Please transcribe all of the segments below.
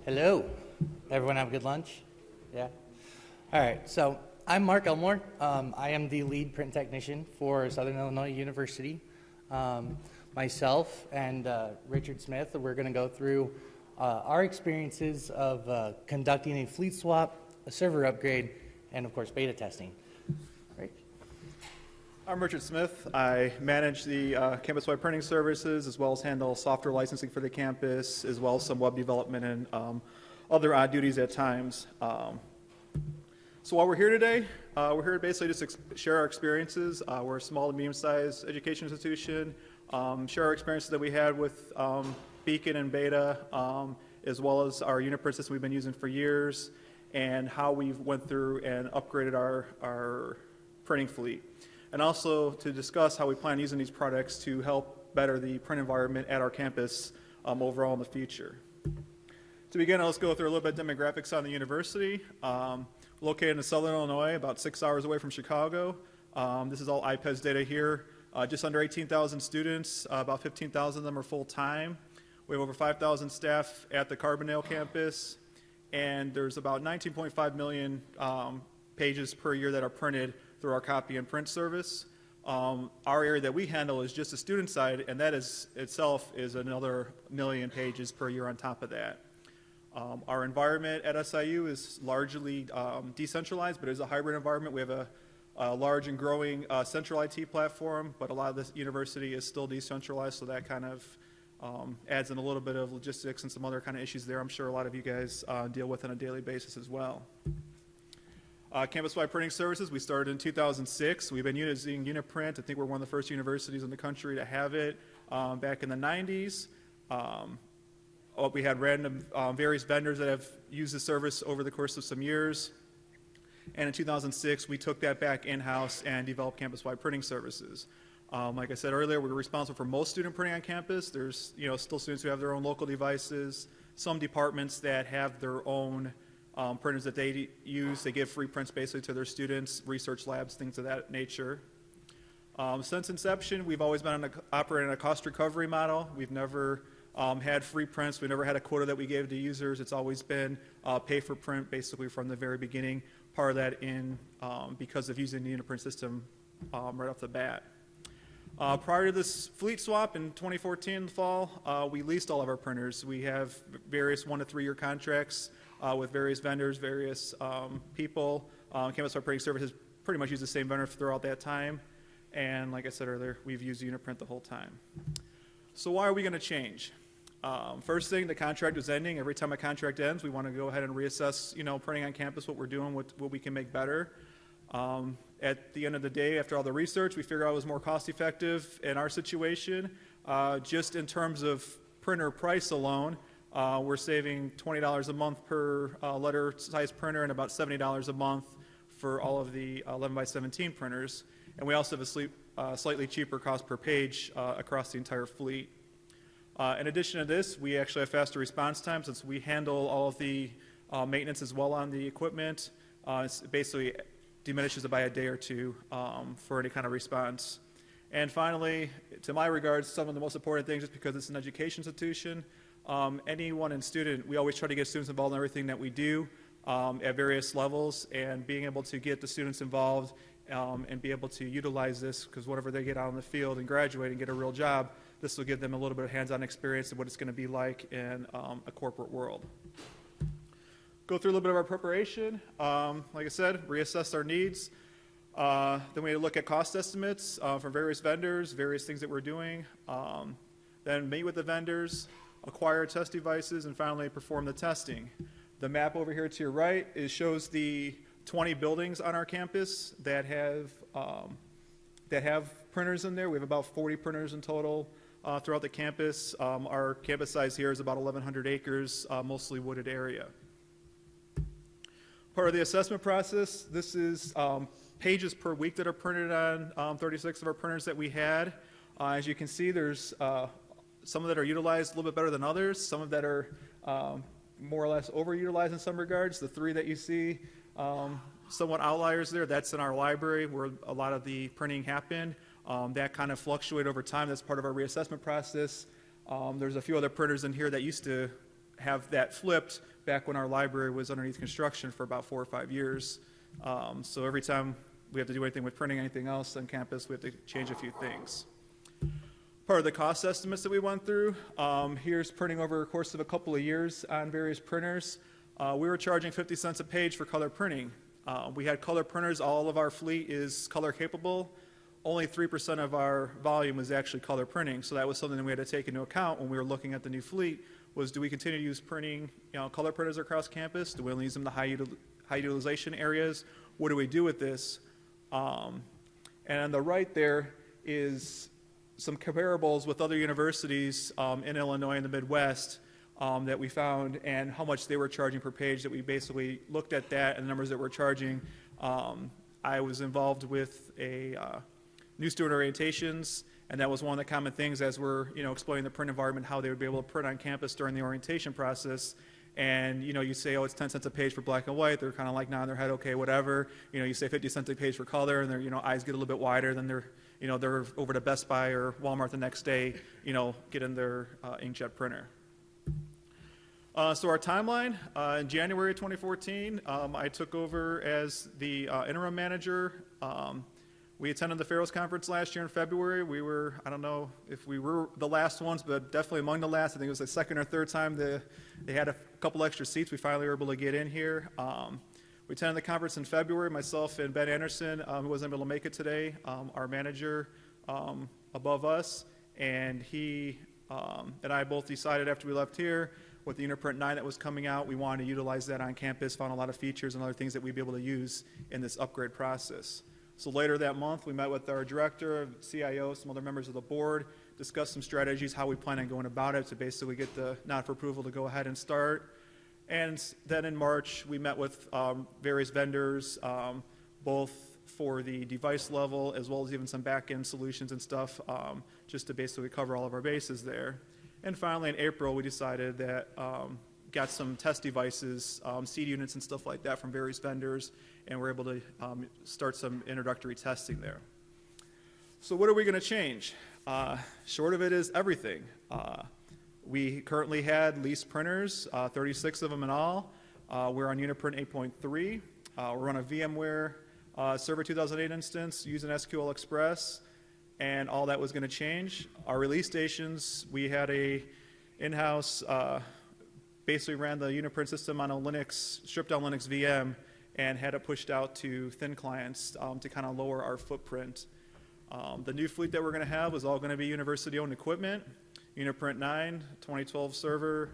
Hello. Everyone have a good lunch? Yeah? All right. So I'm Mark Elmore. I am the lead print technician for Southern Illinois University. Myself and Richard Smith, we're going to go through our experiences of conducting a fleet swap, a server upgrade, and of course beta testing. Right? I'm Richard Smith. I manage the campus-wide printing services as well as handle software licensing for the campus, as well as some web development and other odd duties at times. So while we're here today, we're here to basically just share our experiences. We're a small to medium-sized education institution, share our experiences that we had with Beacon and Beta, as well as our unit print system we've been using for years, and how we've went through and upgraded our printing fleet. And also to discuss how we plan on using these products to help better the print environment at our campus overall in the future. To begin, let's go through a little bit of demographics on the university. Located in Southern Illinois, about 6 hours away from Chicago. This is all IPES data here. Just under 18,000 students, about 15,000 of them are full-time. We have over 5,000 staff at the Carbondale campus, and there's about 19.5 million pages per year that are printed through our copy and print service. Our area that we handle is just the student side, and that is itself is another million pages per year on top of that. Our environment at SIU is largely decentralized, but it is a hybrid environment. We have a large and growing central IT platform, but a lot of this university is still decentralized, so that kind of adds in a little bit of logistics and some other kind of issues there I'm sure a lot of you guys deal with on a daily basis as well. Campus-wide printing services, we started in 2006. We've been using Uniprint. I think we're one of the first universities in the country to have it back in the 90s. We had random various vendors that have used the service over the course of some years. And in 2006, we took that back in-house and developed campus-wide printing services. Like I said earlier, we're responsible for most student printing on campus. There's still students who have their own local devices, some departments that have their own printers that they use. They give free prints basically to their students, research labs, things of that nature. Since inception, we've always been operating a cost recovery model. We've never had free prints. We never had a quota that we gave to users. It's always been pay for print basically from the very beginning. Part of that in because of using the Uniprint system right off the bat. Prior to this fleet swap in 2014 in the fall, we leased all of our printers. We have various 1 to 3 year contracts with various vendors, various people. Campus-wide printing services pretty much use the same vendor throughout that time. And like I said earlier, we've used Uniprint the whole time. So why are we going to change? First thing, the contract was ending. Every time a contract ends, we want to go ahead and reassess, printing on campus, what we're doing, what we can make better. At the end of the day, after all the research, we figured out it was more cost effective in our situation. Just in terms of printer price alone, we're saving $20 a month per letter size printer and about $70 a month for all of the 11 by 17 printers. And we also have a slightly cheaper cost per page across the entire fleet. In addition to this, we actually have faster response time since we handle all of the maintenance as well on the equipment. It basically diminishes it by a day or two for any kind of response. And finally, to my regards, some of the most important things, just because it's an education institution, anyone in student, we always try to get students involved in everything that we do at various levels, and being able to get the students involved and be able to utilize this, because whatever they get out in the field and graduate and get a real job, this will give them a little bit of hands-on experience of what it's going to be like in a corporate world. Go through a little bit of our preparation. Like I said, reassess our needs. Then we look at cost estimates from various vendors, various things that we're doing. Then meet with the vendors, acquire test devices, and finally perform the testing. The map over here to your right shows the 20 buildings on our campus that have printers in there. We have about 40 printers in total throughout the campus. Our campus size here is about 1,100 acres, mostly wooded area. Part of the assessment process, this is pages per week that are printed on 36 of our printers that we had. As you can see, there's some that are utilized a little bit better than others, some of that are more or less overutilized in some regards. The 3 that you see somewhat outliers there, that's in our library where a lot of the printing happened. That kind of fluctuated over time. That's part of our reassessment process. There's a few other printers in here that used to have that flipped back when our library was underneath construction for about 4 or 5 years. So every time we have to do anything with printing anything else on campus, we have to change a few things. Part of the cost estimates that we went through, here's printing over the course of a couple of years on various printers. We were charging 50 cents a page for color printing. We had color printers. All of our fleet is color capable. Only 3% of our volume was actually color printing. So that was something that we had to take into account when we were looking at the new fleet, was do we continue to use printing, color printers across campus? Do we only use them in the high utilization areas? What do we do with this? And on the right there is some comparables with other universities in Illinois and the Midwest that we found, and how much they were charging per page. That we basically looked at that and the numbers that we're charging. I was involved with a new student orientations, and that was one of the common things as we're explaining the print environment, how they would be able to print on campus during the orientation process. And you say, oh, it's 10 cents a page for black and white. They're kind of like nodding their head, okay, whatever. You say 50 cents a page for color, and their eyes get a little bit wider. Then they're over to Best Buy or Walmart the next day, getting their inkjet printer. So our timeline, in January 2014, I took over as the interim manager. We attended the Pharaohs Conference last year in February. We were, I don't know if we were the last ones, but definitely among the last. I think it was the second or third time they had a couple extra seats. We finally were able to get in here. We attended the conference in February. Myself and Ben Anderson, who wasn't able to make it today, our manager above us, and he and I both decided after we left here, with the Uniprint 9 that was coming out, we wanted to utilize that on campus, found a lot of features and other things that we'd be able to use in this upgrade process. So later that month, we met with our director, CIO, some other members of the board, discussed some strategies, how we plan on going about it to basically get the nod for approval to go ahead and start. And then in March, we met with various vendors, both for the device level as well as even some back-end solutions and stuff, just to basically cover all of our bases there. And finally, in April, we decided that got some test devices, seed units and stuff like that from various vendors, and we're able to start some introductory testing there. So what are we going to change? Short of it is everything. We currently had leased printers, 36 of them in all. We're on Uniprint 8.3. We're on a VMware Server 2008 instance using SQL Express, and all that was going to change. Our release stations, we had a in-house, basically ran the Uniprint system on a Linux, stripped-down Linux VM, and had it pushed out to thin clients to kind of lower our footprint. The new fleet that we're going to have is all going to be university-owned equipment. Uniprint 9, 2012 server,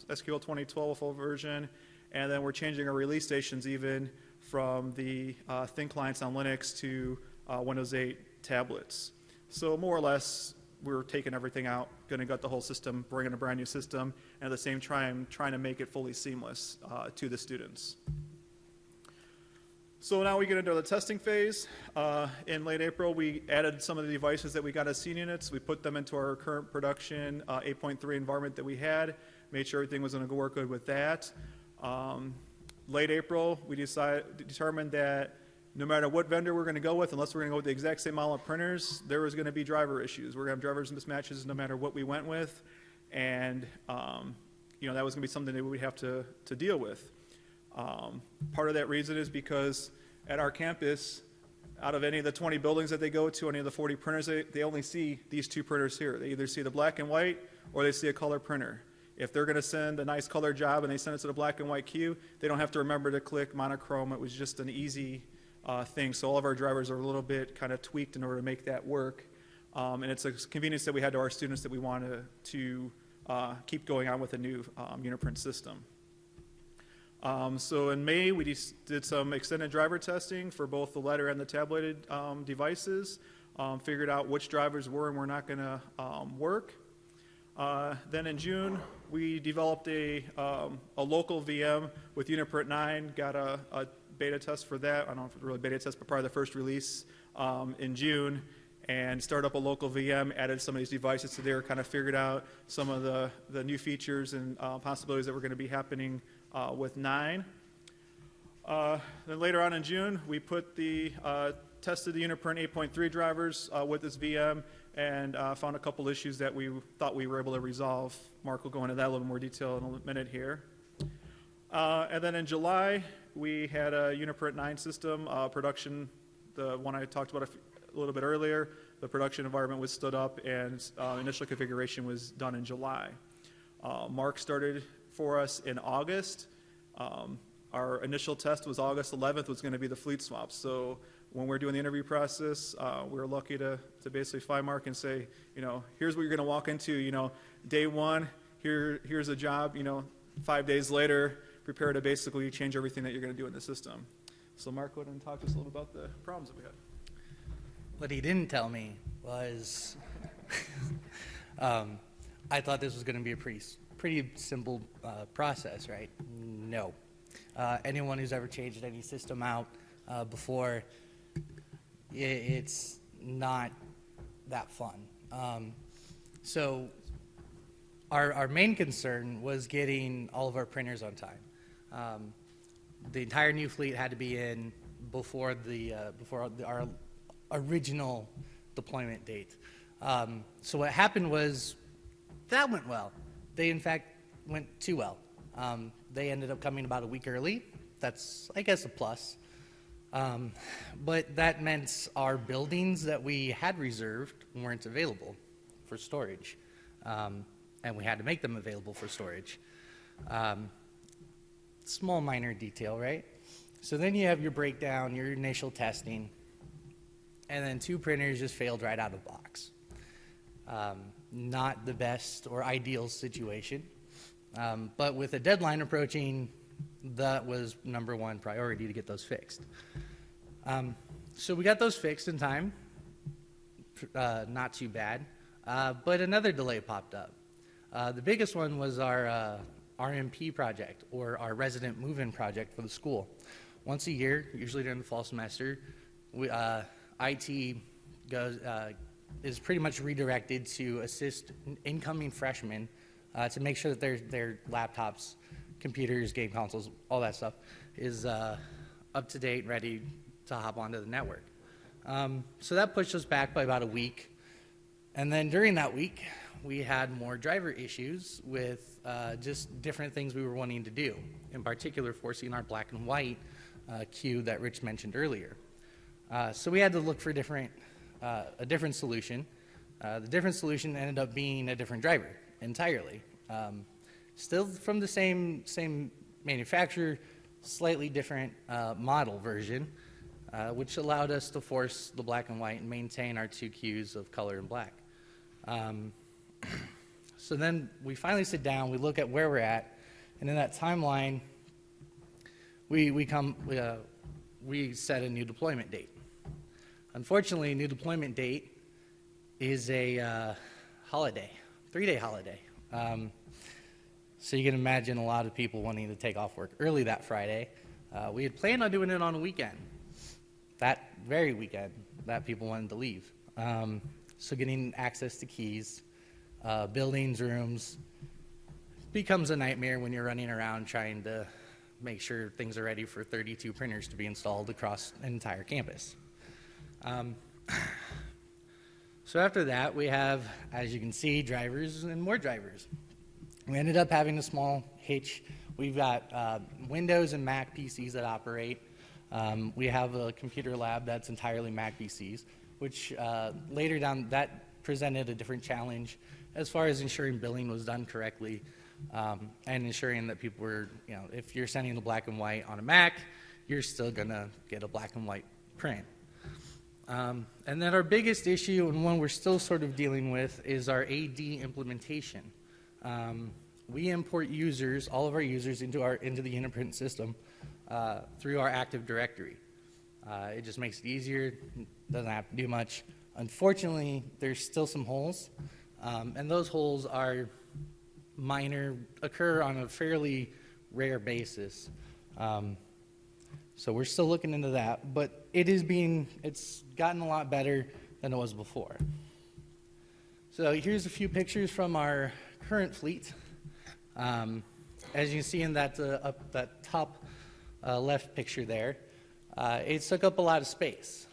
SQL 2012 full version, and then we're changing our release stations even from the thin clients on Linux to Windows 8 tablets. So more or less, we're taking everything out, going to gut the whole system, bring in a brand new system, and at the same time, trying to make it fully seamless to the students. So now we get into the testing phase. In late April, we added some of the devices that we got as seed units. We put them into our current production 8.3 environment that we had, made sure everything was going to work good with that. Late April, we determined that no matter what vendor we're going to go with, unless we're going to go with the exact same model of printers, there was going to be driver issues. We're going to have drivers mismatches no matter what we went with, and that was going to be something that we would have to deal with. Part of that reason is because at our campus, out of any of the 20 buildings that they go to, any of the 40 printers, they only see these two printers here. They either see the black and white or they see a color printer. If they're going to send a nice color job and they send it to the black and white queue, they don't have to remember to click monochrome. It was just an easy thing. So all of our drivers are a little bit kind of tweaked in order to make that work. And it's a convenience that we had to our students that we wanted to keep going on with a new Uniprint system. So in May, we did some extended driver testing for both the letter and the tableted devices, figured out which drivers were and were not going to work. Then in June, we developed a local VM with Uniprint 9, got a beta test for that. I don't know if it's really beta test, but probably the first release in June, and started up a local VM, added some of these devices to there, kind of figured out some of the new features and possibilities that were going to be happening with 9. Then later on in June, we put tested the Uniprint 8.3 drivers with this VM, and found a couple issues that we thought we were able to resolve. Mark will go into that a little more detail in a minute here. And then in July, we had a Uniprint 9 system production, the one I talked about a little bit earlier. The production environment was stood up, and initial configuration was done in July. Mark started for us in August. Our initial test was August 11th was going to be the fleet swap. So when we're doing the interview process, we were lucky to basically find Mark and say, here's what you're going to walk into, day one, here's a job, 5 days later, prepare to basically change everything that you're going to do in the system. So Mark, go ahead and talk to us a little about the problems that we had. What he didn't tell me was I thought this was going to be a pretty simple process, right? No. Anyone who's ever changed any system out before, it's not that fun. So our main concern was getting all of our printers on time. The entire new fleet had to be in before our original deployment date. So what happened was that went well. They, in fact, went too well. They ended up coming about a week early. That's, I guess, a plus. But that meant our buildings that we had reserved weren't available for storage. And we had to make them available for storage. Small minor detail, right? So then you have your breakdown, your initial testing, and then 2 printers just failed right out of the box. Not the best or ideal situation, but with a deadline approaching, that was number 1 priority to get those fixed. So we got those fixed in time, not too bad, but another delay popped up. The biggest one was our RMP project, or our resident move-in project for the school. Once a year, usually during the fall semester, IT is pretty much redirected to assist incoming freshmen to make sure that their laptops, computers, game consoles, all that stuff is up to date, ready to hop onto the network. So that pushed us back by about a week. And then during that week, we had more driver issues with just different things we were wanting to do, in particular forcing our black and white queue that Rich mentioned earlier. So we had to look for a different solution. The different solution ended up being a different driver entirely. Still from the same manufacturer, slightly different model version, which allowed us to force the black and white and maintain our 2 queues of color and black. So then we finally sit down, we look at where we're at, and in that timeline, we set a new deployment date. Unfortunately, a new deployment date is a holiday, 3-day holiday. So you can imagine a lot of people wanting to take off work early that Friday. We had planned on doing it on a weekend, that very weekend that people wanted to leave. So getting access to keys, buildings, rooms, becomes a nightmare when you're running around trying to make sure things are ready for 32 printers to be installed across an entire campus. So after that, we have, as you can see, drivers and more drivers. We ended up having a small hitch. We've got Windows and Mac PCs that operate. We have a computer lab that's entirely Mac PCs, which later down, that presented a different challenge as far as ensuring billing was done correctly, and ensuring that people were, if you're sending the black and white on a Mac, you're still gonna get a black and white print. And then our biggest issue, and one we're still sort of dealing with, is our AD implementation. We import users, all of our users, into the Uniprint system through our Active Directory. It just makes it easier, doesn't have to do much. Unfortunately, there's still some holes, and those holes are minor, occur on a fairly rare basis. So we're still looking into that, but it's gotten a lot better than it was before. So here's a few pictures from our current fleet. As you can see in that top left picture there, it took up a lot of space.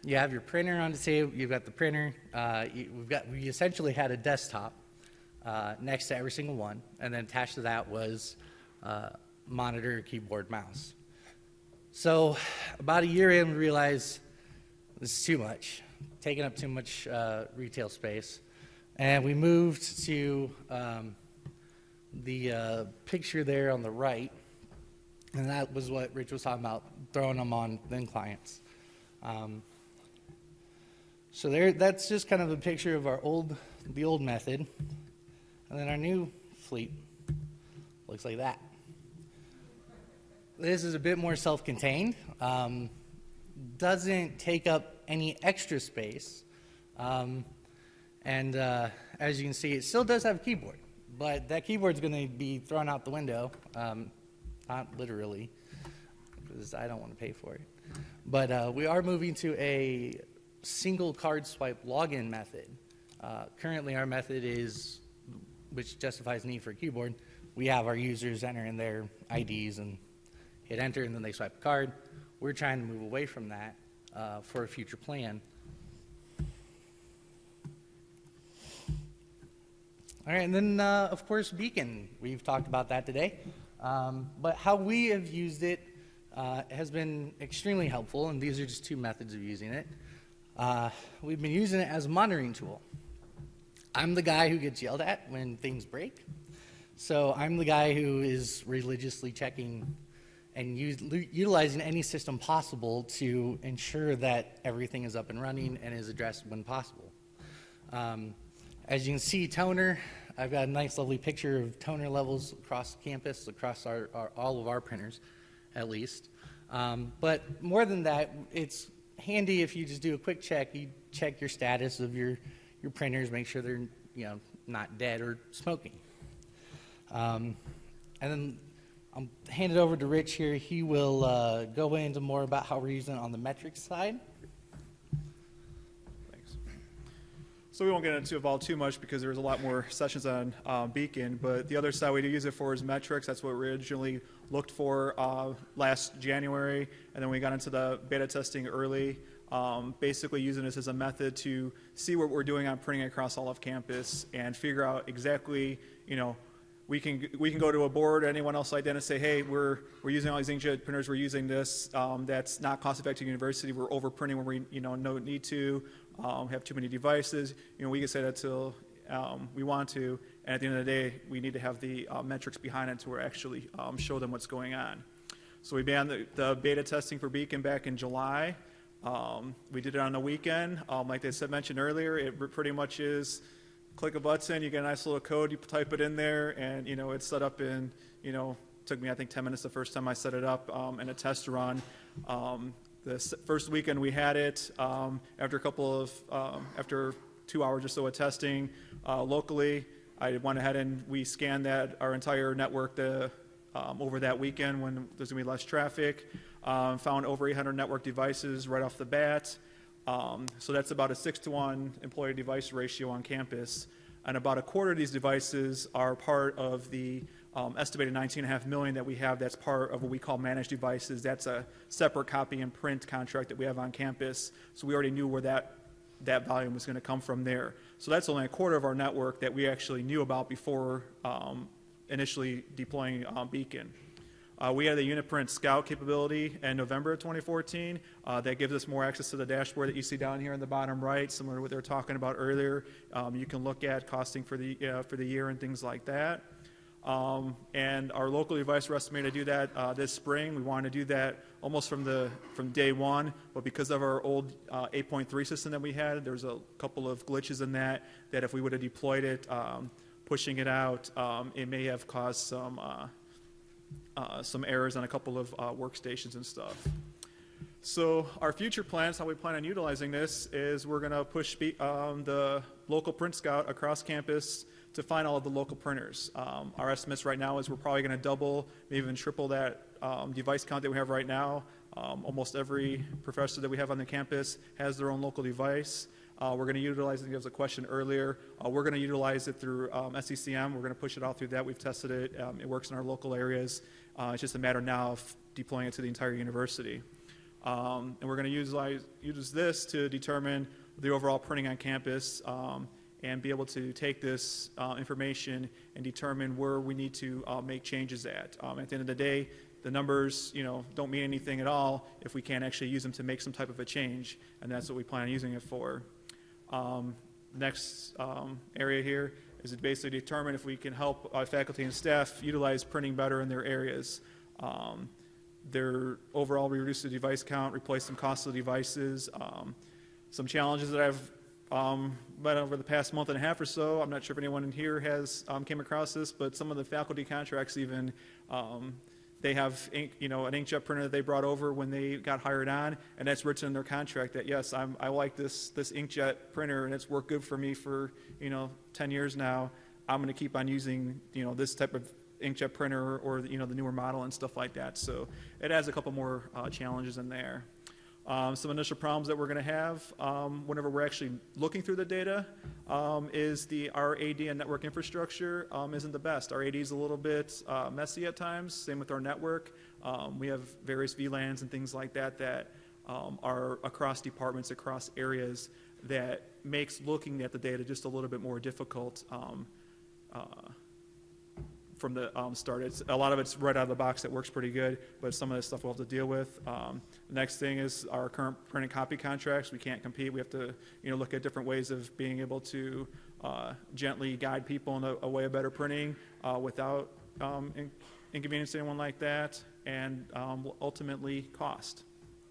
you have your printer on the table. You've got the printer. We essentially had a desktop next to every single one, and then attached to that was monitor, keyboard, mouse. So about a year in, we realized this is too much, taking up too much retail space, and we moved to the picture there on the right, and that was what Rich was talking about, throwing them on thin clients. So that's just kind of a picture of the old method, and then our new fleet looks like that. This is a bit more self-contained, doesn't take up any extra space, and as you can see, it still does have a keyboard, but that keyboard's going to be thrown out the window, not literally, because I don't want to pay for it. But we are moving to a single card swipe login method. Currently, our method is, which justifies need for a keyboard, we have our users enter in their IDs and hit enter, and then they swipe a card. We're trying to move away from that for a future plan. All right, and then, of course, Beacon. We've talked about that today. But how we have used it has been extremely helpful, and these are just two methods of using it. We've been using it as a monitoring tool. I'm the guy who gets yelled at when things break. So I'm the guy who is religiously checking and utilizing any system possible to ensure that everything is up and running and is addressed when possible. As you can see, toner, I've got a nice lovely picture of toner levels across campus, across all of our printers, at least. But more than that, it's handy if you just do a quick check. You check your status of your printers, make sure they're not dead or smoking. And then I'll hand it over to Rich here. He will go into more about how we're using it on the metrics side. Thanks. So we won't get into it all too much because there's a lot more sessions on Beacon, but the other side we do use it for is metrics. That's what we originally looked for last January, and then we got into the beta testing early, basically using this as a method to see what we're doing on printing across all of campus and figure out exactly, we can go to a board or anyone else like that and say, hey, we're using all these inkjet printers, we're using this, that's not cost effective to university, we're overprinting when we no need to, have too many devices. We can say that till we want to, and at the end of the day, we need to have the metrics behind it to actually show them what's going on. So we began the beta testing for Beacon back in July. We did it on the weekend. Like they mentioned earlier, it pretty much is click a button, you get a nice little code, you type it in there, and it's set up in, took me I think 10 minutes the first time I set it up in a test run. The first weekend we had it, after 2 hours or so of testing locally, I went ahead and we scanned our entire network over that weekend when there's going to be less traffic. Found over 800 network devices right off the bat. So that's about a 6-to-1 employee device ratio on campus. And about a quarter of these devices are part of the estimated 19.5 million that we have that's part of what we call managed devices. That's a separate copy and print contract that we have on campus. So we already knew where that volume was going to come from there. So that's only a quarter of our network that we actually knew about before initially deploying Beacon. We had the Uniprint Scout capability in November of 2014. That gives us more access to the dashboard that you see down here in the bottom right, similar to what they were talking about earlier. You can look at costing for the year and things like that. And our local device, we're estimating to do that this spring. We wanted to do that almost from day one, but because of our old 8.3 system that we had, there's a couple of glitches in that if we would have deployed it, pushing it out, it may have caused some errors on a couple of workstations and stuff. So our future plans, how we plan on utilizing this, is we're going to push the local print scout across campus to find all of the local printers. Our estimates right now is we're probably going to double, maybe even triple that device count that we have right now. Almost every professor that we have on the campus has their own local device. We're going to utilize it. There was a question earlier. We're going to utilize it through SECM. We're going to push it out through that. We've tested it. It works in our local areas. It's just a matter now of deploying it to the entire university. And we're going to use this to determine the overall printing on campus and be able to take this information and determine where we need to make changes at. At the end of the day, the numbers, don't mean anything at all if we can't actually use them to make some type of a change, and that's what we plan on using it for. Next area here is to basically determine if we can help faculty and staff utilize printing better in their areas. Overall, we reduce the device count, replace some costly devices. Some challenges that I've met over the past month and a half or so. I'm not sure if anyone in here has came across this, but some of the faculty contracts even, they have an inkjet printer that they brought over when they got hired on, and that's written in their contract that, yes, I like this inkjet printer, and it's worked good for me for 10 years now. I'm going to keep on using this type of inkjet printer or the newer model and stuff like that. So it has a couple more challenges in there. Some initial problems that we're going to have whenever we're actually looking through the data is our AD and network infrastructure isn't the best. Our AD is a little bit messy at times, same with our network. We have various VLANs and things like that that are across departments, across areas that makes looking at the data just a little bit more difficult from the start. A lot of it's right out of the box that works pretty good, but some of this stuff we'll have to deal with. The next thing is our current print and copy contracts. We can't compete. We have to look at different ways of being able to gently guide people in a way of better printing without inconveniencing anyone like that, and ultimately cost.